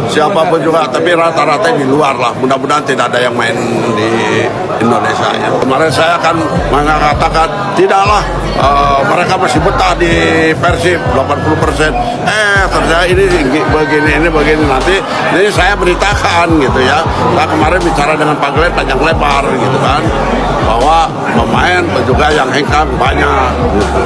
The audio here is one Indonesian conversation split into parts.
Siapapun juga, tapi rata-rata di luar lah. Mudah-mudahan tidak ada yang main di Indonesia ya. Kemarin saya akan mengatakan tidaklah, mereka masih betah di Persib 80%. Ternyata ini begini nanti. Ini saya beritakan gitu ya. Saya kemarin bicara dengan Pak Glenn panjang lebar gitu kan, bahwa pemain juga yang hengkang banyak. Gitu.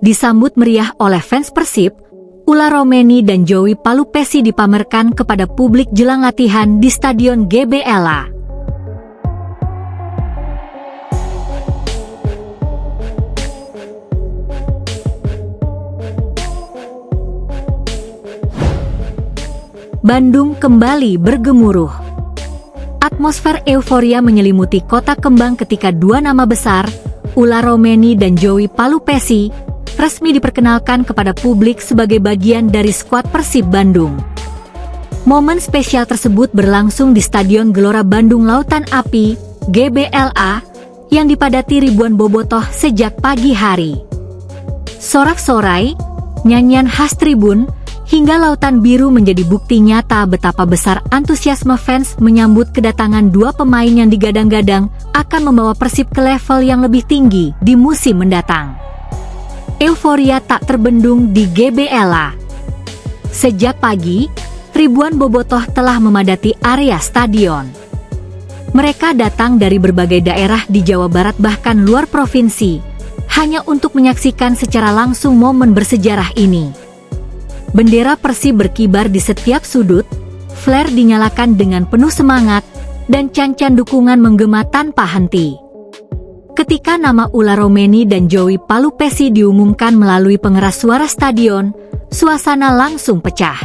Disambut meriah oleh fans Persib, Ula Romeni dan Joey Palupesi dipamerkan kepada publik jelang latihan di Stadion GBLA. Bandung kembali bergemuruh. Atmosfer euforia menyelimuti kota kembang ketika dua nama besar, Ula Romeni dan Joey Palupesi, resmi diperkenalkan kepada publik sebagai bagian dari skuad Persib Bandung. Momen spesial tersebut berlangsung di Stadion Gelora Bandung Lautan Api, GBLA, yang dipadati ribuan bobotoh sejak pagi hari. Sorak-sorai, nyanyian khas tribun, hingga lautan biru menjadi bukti nyata betapa besar antusiasme fans menyambut kedatangan dua pemain yang digadang-gadang akan membawa Persib ke level yang lebih tinggi di musim mendatang. Euforia tak terbendung di GBLA. Sejak pagi, ribuan bobotoh telah memadati area stadion. Mereka datang dari berbagai daerah di Jawa Barat bahkan luar provinsi, hanya untuk menyaksikan secara langsung momen bersejarah ini. Bendera Persib berkibar di setiap sudut, flare dinyalakan dengan penuh semangat, dan cancan dukungan menggema tanpa henti. Ketika nama Ula Romeni dan Joey Palupesi diumumkan melalui pengeras suara stadion, suasana langsung pecah.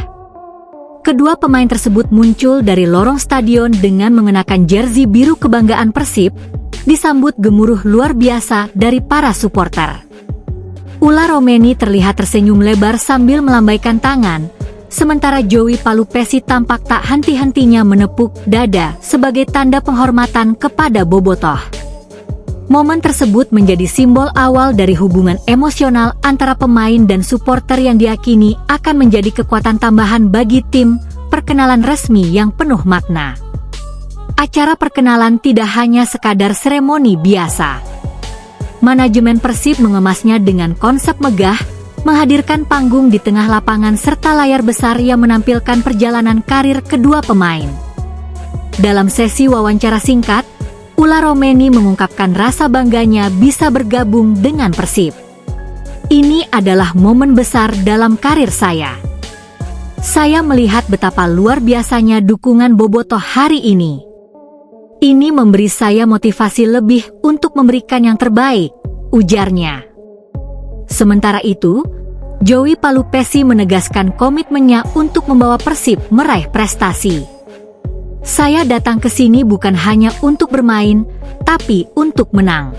Kedua pemain tersebut muncul dari lorong stadion dengan mengenakan jersey biru kebanggaan Persib, disambut gemuruh luar biasa dari para supporter. Ula Romeni terlihat tersenyum lebar sambil melambaikan tangan, sementara Joey Palupesi tampak tak henti-hentinya menepuk dada sebagai tanda penghormatan kepada bobotoh. Momen tersebut menjadi simbol awal dari hubungan emosional antara pemain dan supporter yang diyakini akan menjadi kekuatan tambahan bagi tim perkenalan resmi yang penuh makna. Acara perkenalan tidak hanya sekadar seremoni biasa. Manajemen Persib mengemasnya dengan konsep megah, menghadirkan panggung di tengah lapangan serta layar besar yang menampilkan perjalanan karir kedua pemain. Dalam sesi wawancara singkat, Ula Romeni mengungkapkan rasa bangganya bisa bergabung dengan Persib. Ini adalah momen besar dalam karir saya. Saya melihat betapa luar biasanya dukungan bobotoh hari ini. Ini memberi saya motivasi lebih untuk memberikan yang terbaik, ujarnya. Sementara itu, Joey Palupesi menegaskan komitmennya untuk membawa Persib meraih prestasi. Saya datang ke sini bukan hanya untuk bermain, tapi untuk menang.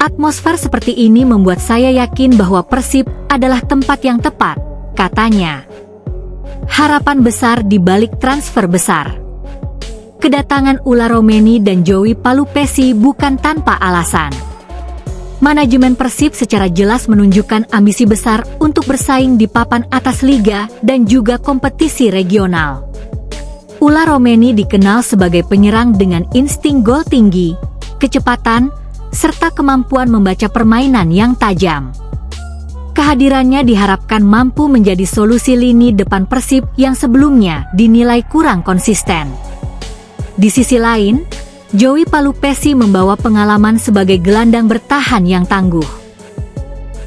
Atmosfer seperti ini membuat saya yakin bahwa Persib adalah tempat yang tepat, katanya. Harapan besar di balik transfer besar. Kedatangan Ula Romeni dan Joey Palupesi bukan tanpa alasan. Manajemen Persib secara jelas menunjukkan ambisi besar untuk bersaing di papan atas liga dan juga kompetisi regional. Ula Romeni dikenal sebagai penyerang dengan insting gol tinggi, kecepatan, serta kemampuan membaca permainan yang tajam. Kehadirannya diharapkan mampu menjadi solusi lini depan Persib yang sebelumnya dinilai kurang konsisten. Di sisi lain, Joey Palupesi membawa pengalaman sebagai gelandang bertahan yang tangguh.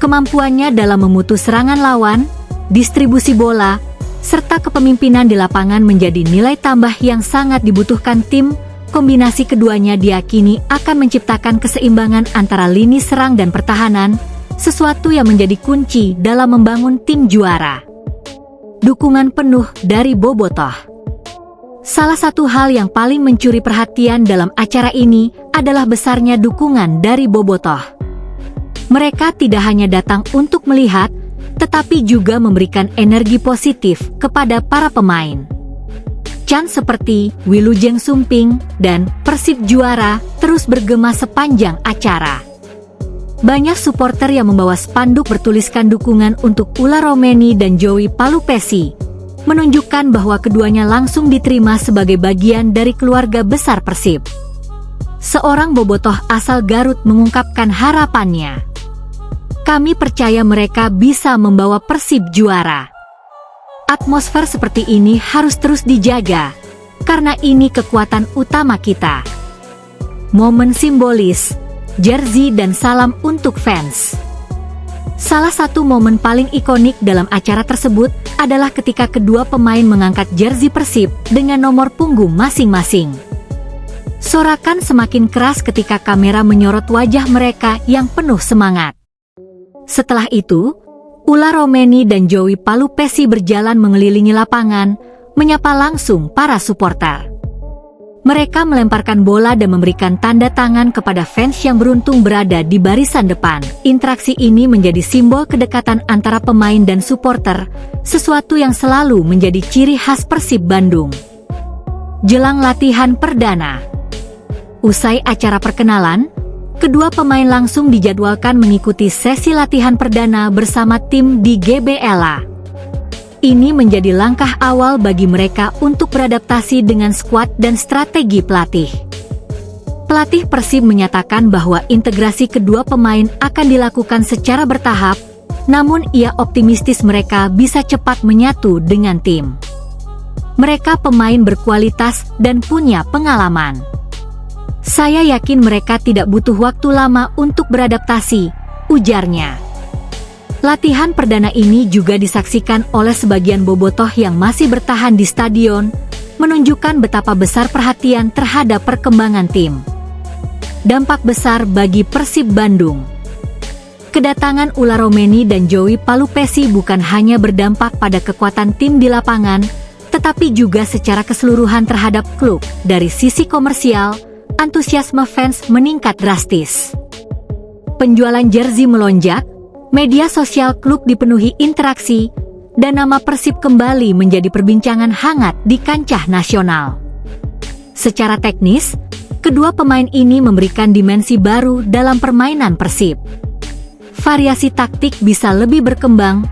Kemampuannya dalam memutus serangan lawan, distribusi bola, serta kepemimpinan di lapangan menjadi nilai tambah yang sangat dibutuhkan tim. Kombinasi keduanya diyakini akan menciptakan keseimbangan antara lini serang dan pertahanan, sesuatu yang menjadi kunci dalam membangun tim juara. Dukungan penuh dari bobotoh. Salah satu hal yang paling mencuri perhatian dalam acara ini adalah besarnya dukungan dari bobotoh. Mereka tidak hanya datang untuk melihat, tetapi juga memberikan energi positif kepada para pemain. Chant seperti Wilujeng Sumping dan Persib Juara terus bergema sepanjang acara. Banyak supporter yang membawa spanduk bertuliskan dukungan untuk Ular Romeni dan Joey Palupesi, menunjukkan bahwa keduanya langsung diterima sebagai bagian dari keluarga besar Persib. Seorang bobotoh asal Garut mengungkapkan harapannya. Kami percaya mereka bisa membawa Persib juara. Atmosfer seperti ini harus terus dijaga, karena ini kekuatan utama kita. Momen simbolis, jersey dan salam untuk fans. Salah satu momen paling ikonik dalam acara tersebut adalah ketika kedua pemain mengangkat jersey Persib dengan nomor punggung masing-masing. Sorakan semakin keras ketika kamera menyorot wajah mereka yang penuh semangat. Setelah itu, Ular Romeni dan Joey Palupesi berjalan mengelilingi lapangan, menyapa langsung para supporter. Mereka melemparkan bola dan memberikan tanda tangan kepada fans yang beruntung berada di barisan depan. Interaksi ini menjadi simbol kedekatan antara pemain dan supporter, sesuatu yang selalu menjadi ciri khas Persib Bandung. Jelang latihan perdana. Usai acara perkenalan, kedua pemain langsung dijadwalkan mengikuti sesi latihan perdana bersama tim di GBLA. Ini menjadi langkah awal bagi mereka untuk beradaptasi dengan skuad dan strategi pelatih. Pelatih Persib menyatakan bahwa integrasi kedua pemain akan dilakukan secara bertahap, namun ia optimistis mereka bisa cepat menyatu dengan tim. Mereka pemain berkualitas dan punya pengalaman. Saya yakin mereka tidak butuh waktu lama untuk beradaptasi, ujarnya. Latihan perdana ini juga disaksikan oleh sebagian bobotoh yang masih bertahan di stadion, menunjukkan betapa besar perhatian terhadap perkembangan tim. Dampak besar bagi Persib Bandung. Kedatangan Ular Romeni dan Joey Palupesi bukan hanya berdampak pada kekuatan tim di lapangan, tetapi juga secara keseluruhan terhadap klub. Dari sisi komersial, antusiasme fans meningkat drastis. Penjualan jersey melonjak, media sosial klub dipenuhi interaksi, dan nama Persib kembali menjadi perbincangan hangat di kancah nasional. Secara teknis, kedua pemain ini memberikan dimensi baru dalam permainan Persib. Variasi taktik bisa lebih berkembang,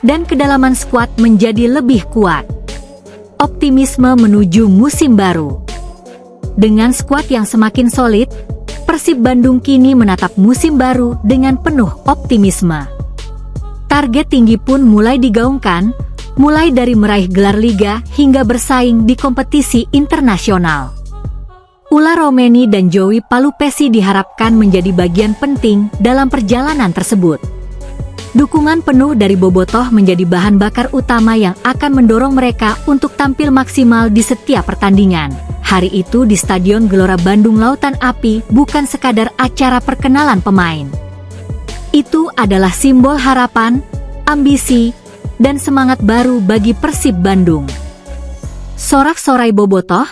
dan kedalaman skuad menjadi lebih kuat. Optimisme menuju musim baru. Dengan skuad yang semakin solid, Persib Bandung kini menatap musim baru dengan penuh optimisme. Target tinggi pun mulai digaungkan, mulai dari meraih gelar liga hingga bersaing di kompetisi internasional. Ular Romeni dan Joey Palupesi diharapkan menjadi bagian penting dalam perjalanan tersebut. Dukungan penuh dari bobotoh menjadi bahan bakar utama yang akan mendorong mereka untuk tampil maksimal di setiap pertandingan. Hari itu di Stadion Gelora Bandung Lautan Api bukan sekadar acara perkenalan pemain. Itu adalah simbol harapan, ambisi, dan semangat baru bagi Persib Bandung. Sorak-sorai bobotoh,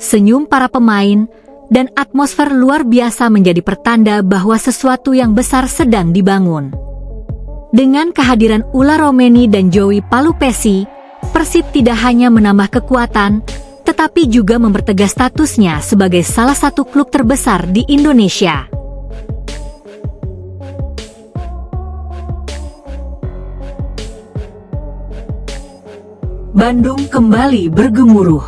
senyum para pemain, dan atmosfer luar biasa menjadi pertanda bahwa sesuatu yang besar sedang dibangun. Dengan kehadiran Ular Romeni dan Joey Palupesi, Persib tidak hanya menambah kekuatan, tetapi juga mempertegas statusnya sebagai salah satu klub terbesar di Indonesia. Bandung kembali bergemuruh.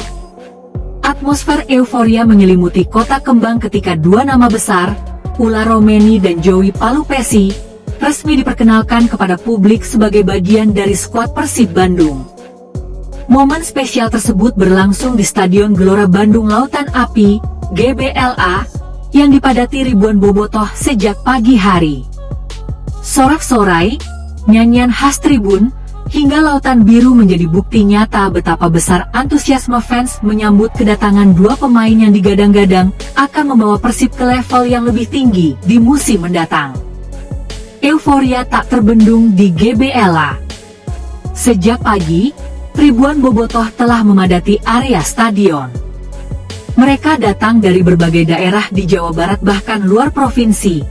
Atmosfer euforia menyelimuti kota kembang ketika dua nama besar, Ular Romeni dan Joey Palupesi, resmi diperkenalkan kepada publik sebagai bagian dari skuad Persib Bandung. Momen spesial tersebut berlangsung di Stadion Gelora Bandung Lautan Api, GBLA, yang dipadati ribuan bobotoh sejak pagi hari. Sorak-sorai, nyanyian khas tribun, hingga lautan biru menjadi bukti nyata betapa besar antusiasme fans menyambut kedatangan dua pemain yang digadang-gadang akan membawa Persib ke level yang lebih tinggi di musim mendatang. Euforia tak terbendung di GBLA. Sejak pagi, ribuan bobotoh telah memadati area stadion. Mereka datang dari berbagai daerah di Jawa Barat bahkan luar provinsi,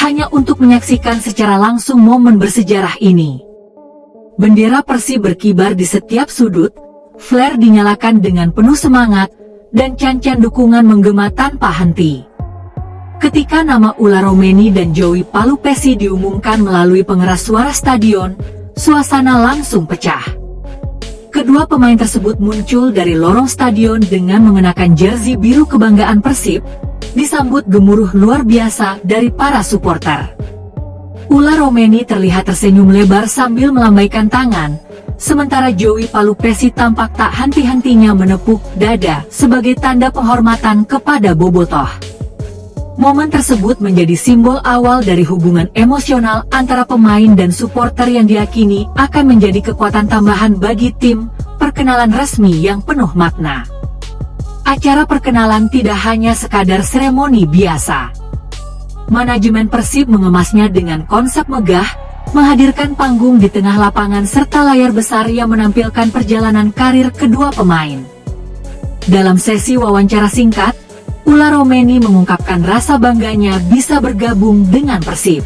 hanya untuk menyaksikan secara langsung momen bersejarah ini. Bendera Persib berkibar di setiap sudut, flare dinyalakan dengan penuh semangat, dan can-can dukungan menggema tanpa henti. Ketika nama Ulla Romeni dan Joey Palupesi diumumkan melalui pengeras suara stadion, suasana langsung pecah. Kedua pemain tersebut muncul dari lorong stadion dengan mengenakan jersey biru kebanggaan Persib, disambut gemuruh luar biasa dari para supporter. Ulla Romeni terlihat tersenyum lebar sambil melambaikan tangan, sementara Joey Palupesi tampak tak henti-hentinya menepuk dada sebagai tanda penghormatan kepada Bobotoh. Momen tersebut menjadi simbol awal dari hubungan emosional antara pemain dan supporter yang diyakini akan menjadi kekuatan tambahan bagi tim perkenalan resmi yang penuh makna. Acara perkenalan tidak hanya sekadar seremoni biasa. Manajemen Persib mengemasnya dengan konsep megah, menghadirkan panggung di tengah lapangan serta layar besar yang menampilkan perjalanan karir kedua pemain. Dalam sesi wawancara singkat, Ulla Romeni mengungkapkan rasa bangganya bisa bergabung dengan Persib.